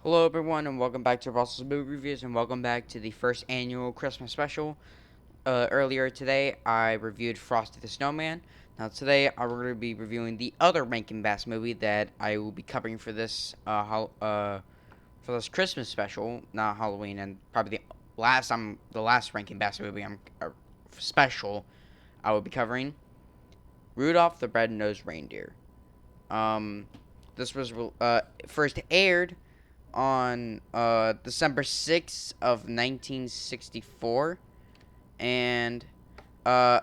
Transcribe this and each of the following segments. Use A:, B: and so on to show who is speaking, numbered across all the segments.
A: Hello everyone and welcome back to Russell's Movie Reviews and welcome back to the first annual Christmas special. Earlier today I reviewed Frosty the Snowman. Now today I'm going to be reviewing the other Rankin-Bass movie that I will be covering for this Christmas special, not Halloween, and probably the last Rankin-Bass movie special I will be covering. Rudolph the Red-Nosed Reindeer. Um, this was first aired on December 6th of 1964, and uh,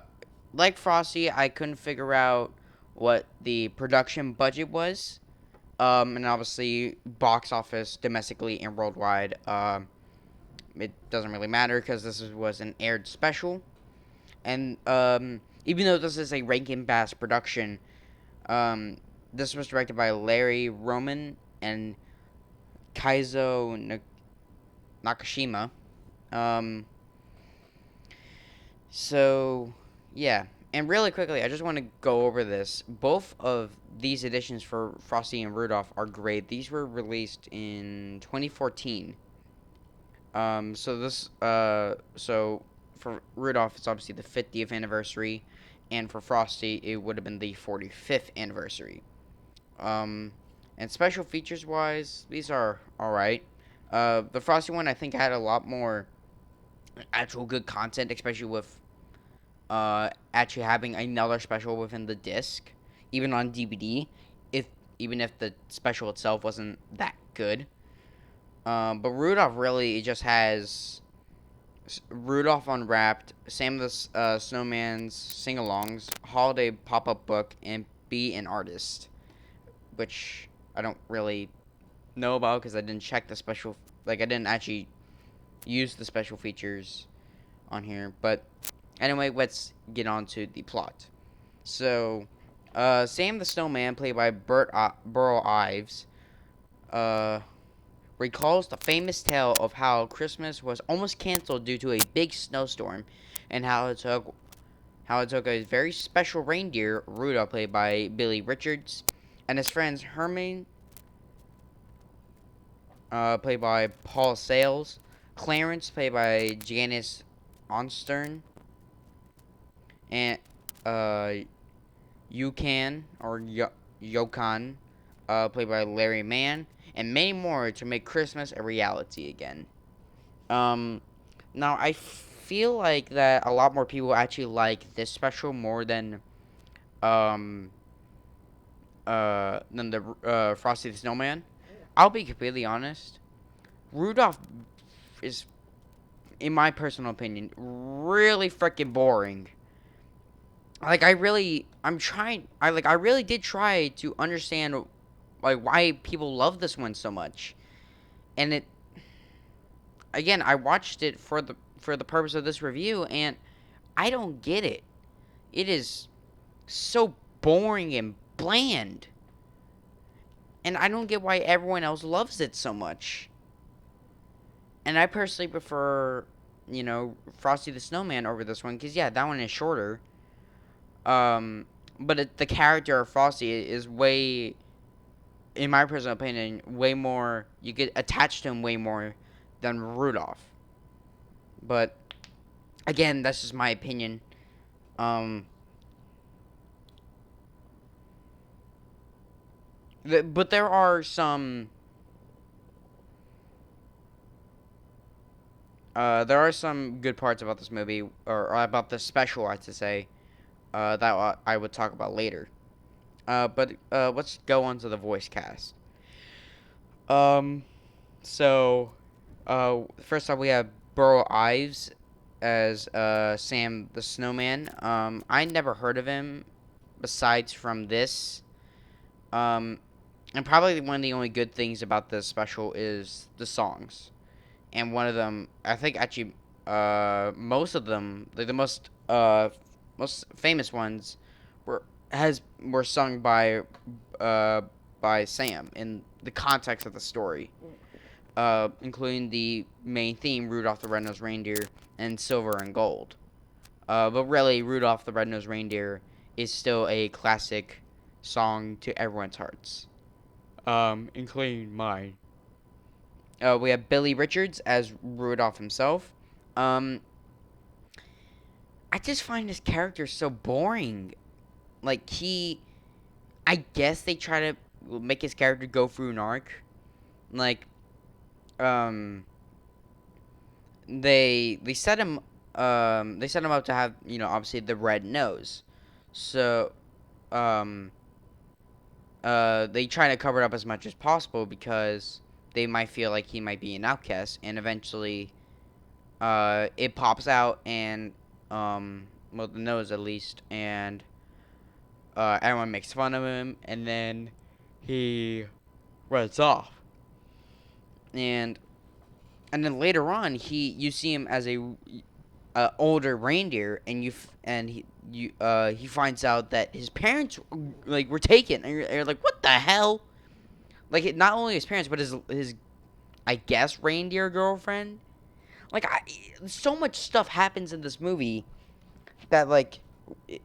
A: like Frosty, I couldn't figure out what the production budget was, and obviously box office domestically and worldwide. It doesn't really matter because was an aired special, and even though this is a Rankin-Bass production, um, this was directed by Larry Roman and Kaizo Nakashima. Um, so, yeah. And really quickly, I just want to go over this. Both of these editions for Frosty and Rudolph are great. These were released in 2014. So for Rudolph, it's obviously the 50th anniversary, and for Frosty, it would have been the 45th anniversary. Um, and special features wise, these are alright. The Frosty one, I think, had a lot more actual good content, especially with actually having another special within the disc, even on DVD. If even if the special itself wasn't that good, but Rudolph really just has Rudolph Unwrapped, Sam the Snowman's sing-alongs, holiday pop-up book, and Be an Artist, which I don't really know about because I didn't check the special. Like I didn't actually use the special features on here, but anyway, let's get on to the plot. So, Sam the Snowman, played by Burl Ives, uh, recalls the famous tale of how Christmas was almost canceled due to a big snowstorm, and how it took a very special reindeer, Rudolph, played by Billy Richards, and his friends Herman, played by Paul Sayles, Clarence, played by Janice Onstern, and uh, Yokan, played by Larry Mann, and many more to make Christmas a reality again. Um, Now I feel like that a lot more people actually like this special more um than the Frosty the Snowman. I'll be completely honest. Rudolph is, in my personal opinion, really freaking boring. Like I really did try to understand like why people love this one so much. And it again, I watched it for the purpose of this review and I don't get it. It is so boring and bland. And I don't get why everyone else loves it so much. And I personally prefer, Frosty the Snowman over this one cuz yeah, that one is shorter. But the character of Frosty is way, in my personal opinion, way more. You get attached to him way more than Rudolph. But again, that's just my opinion. Um, but there are some good parts about this movie, or about the special, I have to say, that I would talk about later. But let's go on to the voice cast. Um, so first off, we have Burl Ives as Sam the Snowman. I never heard of him besides from this. Um, and probably one of the only good things about this special is the songs. And one of them, I think actually, most of them, like the most famous ones, were sung uh by Sam in the context of the story, including the main theme, Rudolph the Red-Nosed Reindeer, and Silver and Gold. But really, Rudolph the Red-Nosed Reindeer is still a classic song to everyone's hearts, including mine. We have Billy Richards as Rudolph himself. Um, I just find his character so boring. Like I guess they try to make his character go through an arc. Like, um, they set him up to have, obviously the red nose. So, um, they try to cover it up as much as possible because they might feel like he might be an outcast, and eventually, it pops out and, well, the nose at least, and everyone makes fun of him, and then he runs off. And then later on, you see him as a older reindeer, and he finds out that his parents like were taken, and you're like, what the hell? Like, not only his parents, but his I guess reindeer girlfriend. Like, so much stuff happens in this movie that like it,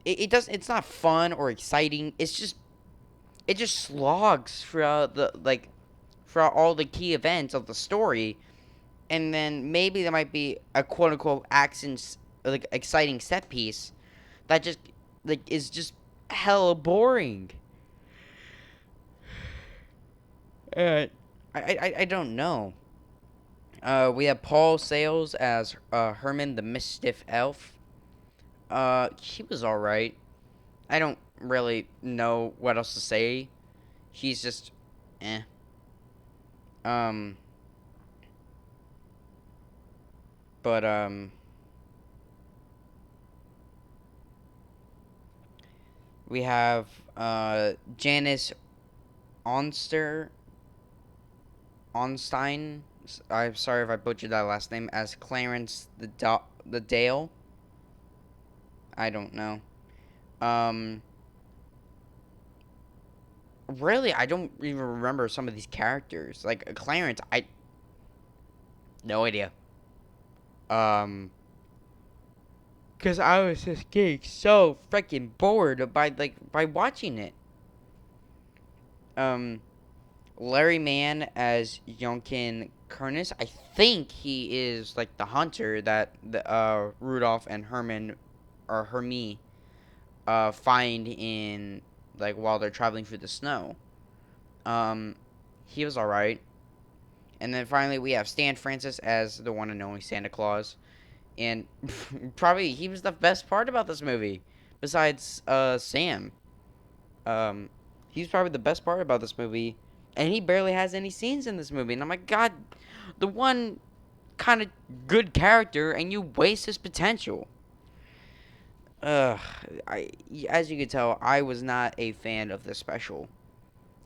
A: it does. It's not fun or exciting. It just slogs throughout throughout all the key events of the story, and then maybe there might be a quote unquote action like exciting set piece that just like is just hella boring. Uh, I don't know. We have Paul Sayles as Herman the Mischief Elf. He was all right. I don't really know what else to say. He's just, eh. Um, but we have Janice Onster Onstein. I'm sorry if I butchered that last name, as Clarence the Dale. I don't know. Um, really, I don't even remember some of these characters. Like Clarence, I no idea. Um, cause I was just getting so freaking bored by watching it. Um, Larry Mann as Yonkin Kernis. I think he is like the hunter that the Rudolph and Herman or Hermie find in like while they're traveling through the snow. Um, he was all right. And then finally we have Stan Francis as the one and only Santa Claus, and probably he was the best part about this movie, besides Sam. Um, he's probably the best part about this movie, and he barely has any scenes in this movie. And I'm like, God, the one kind of good character, and you waste his potential. Ugh, as you can tell, I was not a fan of this special.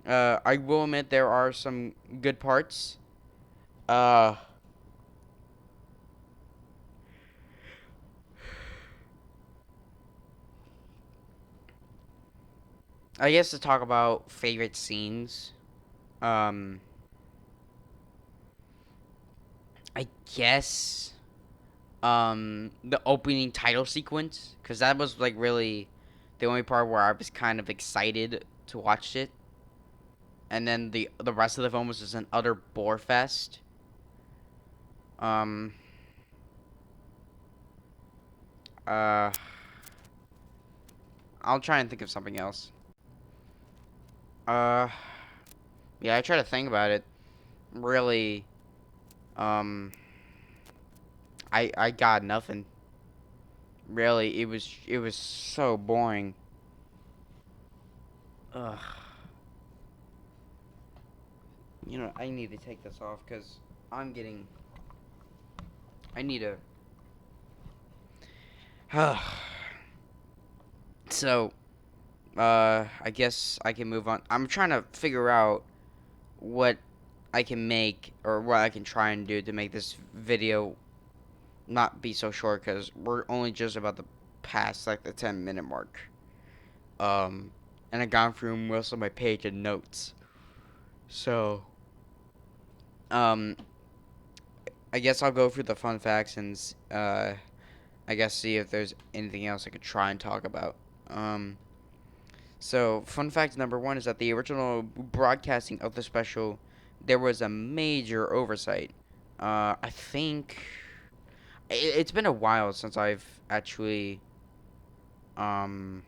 A: I will admit there are some good parts. Uh, I guess to talk about favorite scenes. Um, I guess the opening title sequence, because that was like really the only part where I was kind of excited to watch it, and then the rest of the film was just an utter bore fest. Um, uh, I'll try and think of something else. Uh, yeah, I try to think about it. Really, um, I got nothing. Really, it was so boring. Ugh. I need to take this off because I'm getting. I need to. So, I guess I can move on. I'm trying to figure out what I can make or what I can try and do to make this video not be so short because we're only just about to pass like the 10-minute mark. And I gone through most of my page and notes. So, um, I guess I'll go through the fun facts and I guess see if there's anything else I could try and talk about. Um, so fun fact number one is that the original broadcasting of the special there was a major oversight. I think it's been a while since I've actually um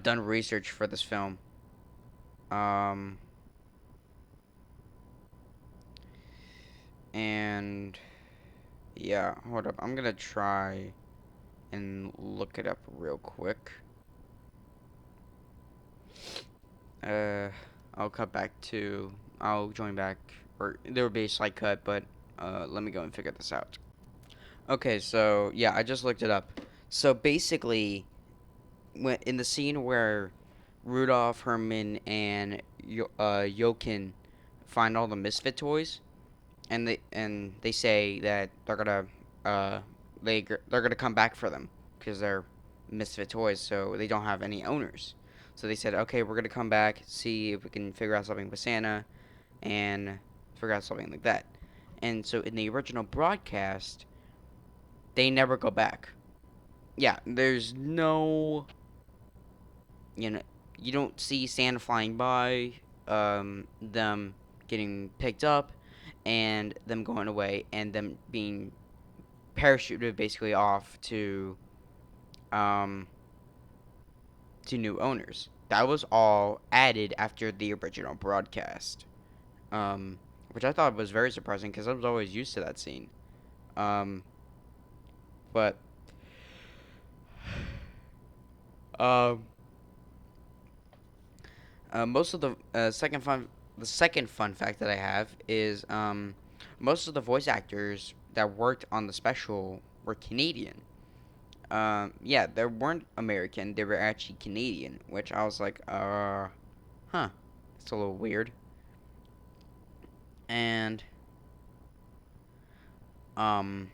A: done research for this film. Um, and yeah, hold up. I'm gonna try and look it up real quick. Uh, I'll cut back to. I'll join back, or there will be a slight cut, but let me go and figure this out. Okay, so yeah, I just looked it up. So basically, when in the scene where Rudolph, Herman, and Jochen find all the Misfit toys, and they say that uh they're gonna come back for them because they're misfit toys, so they don't have any owners. So they said, okay, we're gonna come back, see if we can figure out something with Santa, and figure out something like that. And so in the original broadcast, they never go back. Yeah, there's no, you know, you don't see Santa flying by, them getting picked up, and them going away, and them being parachuted basically off um to new owners. That was all added after the original broadcast. Which I thought was very surprising because I was always used to that scene. Um, but um, most of the second fun fact that I have is most of the voice actors that worked on the special were Canadian. Yeah, they weren't American; they were actually Canadian, which I was like, huh, it's a little weird. And um,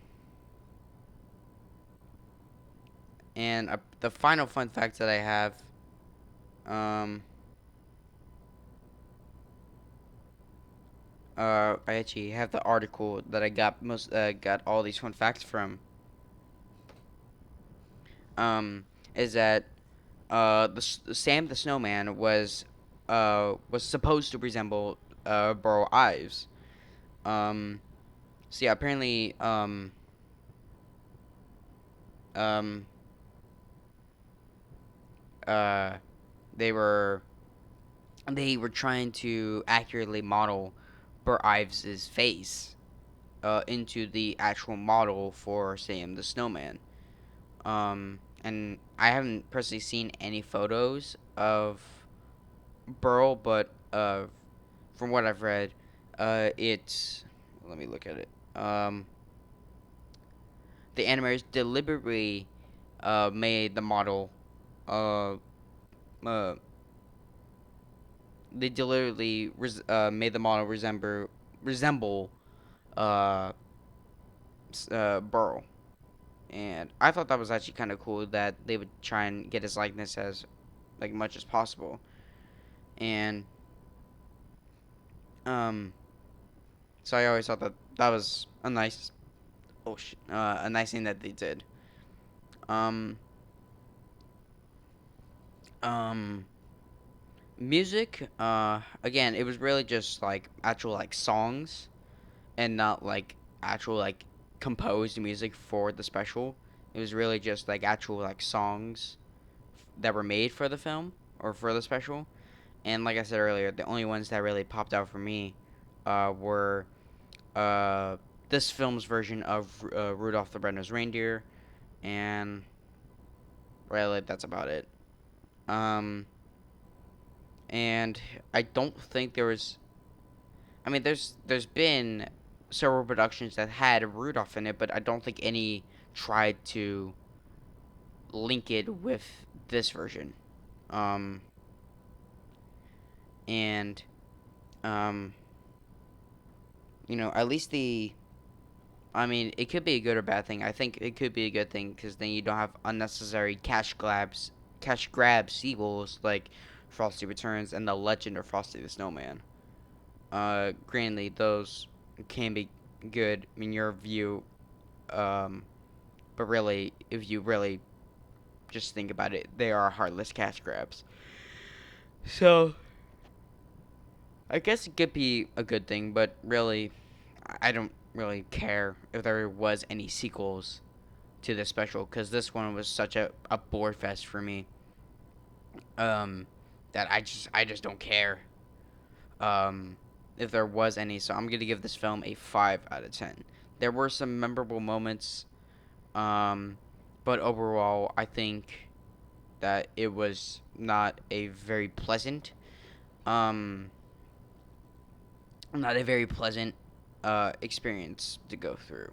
A: the final fun fact that I have, um, I actually have the article that I got all these fun facts from. Um, is that Sam the Snowman was supposed to resemble Burl Ives. Um, so yeah, apparently um uh they were they were trying to accurately model Burl Ives's face into the actual model for Sam the Snowman. And I haven't personally seen any photos of Burl, but from what I've read, it's let me look at it. The animators deliberately made the model. Uh, uh, they deliberately made the model resemble uh, Burl, and I thought that was actually kind of cool that they would try and get his likeness as like much as possible. And um, so I always thought that that was a nice a nice thing that they did. Um, um, music. Again, it was really just like actual like songs and not like actual like composed music for the special. It was really just like actual like songs that were made for the film or for the special. And like I said earlier, the only ones that really popped out for me were uh, this film's version of Rudolph the Red-Nosed Reindeer, and really that's about it. Um, and I don't think there was. I mean, there's been several productions that had Rudolph in it, but I don't think any tried to link it with this version. Um, and um, at least the. I mean, it could be a good or bad thing. I think it could be a good thing because then you don't have unnecessary cash grab sequels like Frosty Returns and The Legend of Frosty the Snowman. Granted, those can be good in your view, but really, if you really just think about it, they are heartless cash grabs. So, I guess it could be a good thing, but really, I don't really care if there was any sequels to this special, because this one was such a bore fest for me. Um, that I just don't care. Um, if there was any, so I'm gonna give this film a 5 out of 10. There were some memorable moments, um, but overall, I think that it was not a very pleasant, um, not a very pleasant, experience to go through.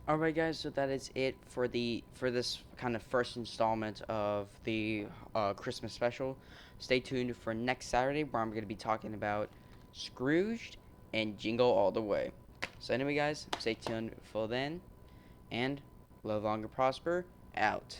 A: All right, guys. So that is it for this kind of first installment of the Christmas special. Stay tuned for next Saturday, where I'm going to be talking about Scrooged and Jingle All the Way. So anyway, guys, stay tuned for then, and live long and prosper. Out.